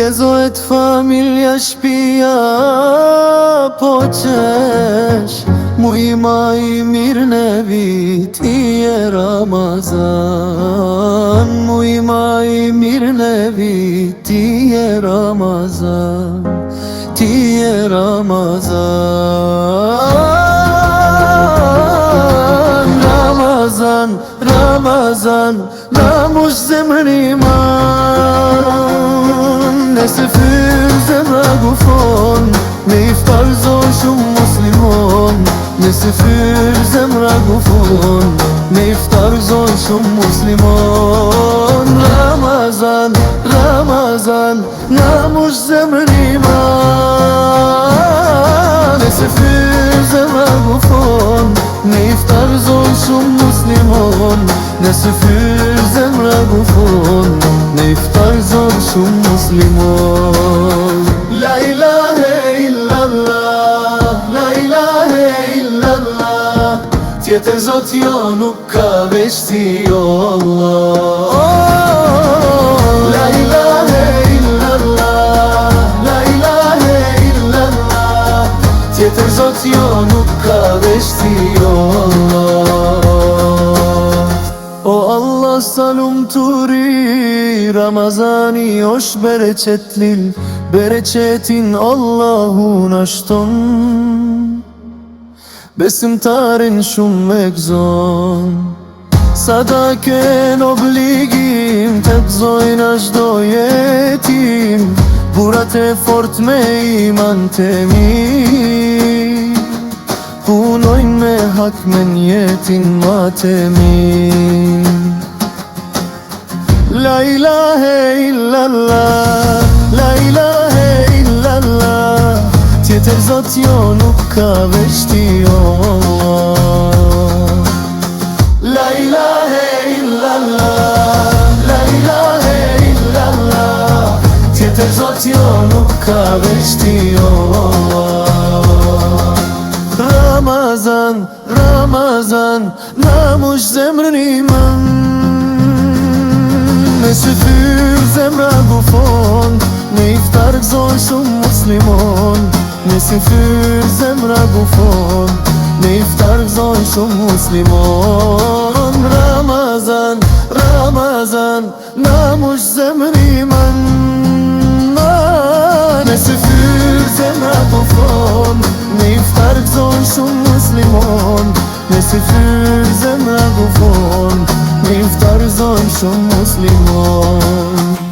Lezohet familja shpia po qesh, mujma i mirë në viti e Ramazan, mujma i mirë në viti e Ramazan, ti e Ramazan. Ramazan, Ramazan, na mush zemrën iman, nëse fyr zemra gufon, me iftar zon shumë muslimon. Nëse fyr zemra gufon, me iftar zon shumë muslimon. Ramazan, Ramazan, na mush zemrën iman, nëse fyr zemra gufon, me iftar zon shumë muslimon. Nëse fyr zemra gufon, me iftar zon shumë muslimon. La ilahe illallah, la ilahe illallah, tjetër zot jo nuk ka veç ti o Allah. La ilahe illallah, la ilahe illallah, tjetër zot jo nuk ka veç ti o Allah. O Allah salum turi, Ramazani osh bereqetlil, bereqetin Allahu na shton, besimtarin shumë me gëzon. Sadaken obligim, të gëzojnë ashdo jetim, burat e fort me iman të mi, punojnë me hak me njetin ma të mi. La ilahe illallah, la ilahe illallah, tjetër zot jo nuk ka veç ti o Allah. La ilahe illallah, la ilahe illallah, tjetër zot jo nuk ka veç ti o Allah. Ramazan, Ramazan, na mush zemrën iman, nëse fyr zemra gufon, me iftar gëzon shumë muslimon. Nëse fyr zemra gufon, me iftar gëzon shumë muslimon. Ramazan, Ramazan, na mush zemrën iman, nëse fyr zemra gufon, me iftar gëzon shumë muslimon. Nëse fyr zemra gufon, me iftar gëzon shumë muslimon.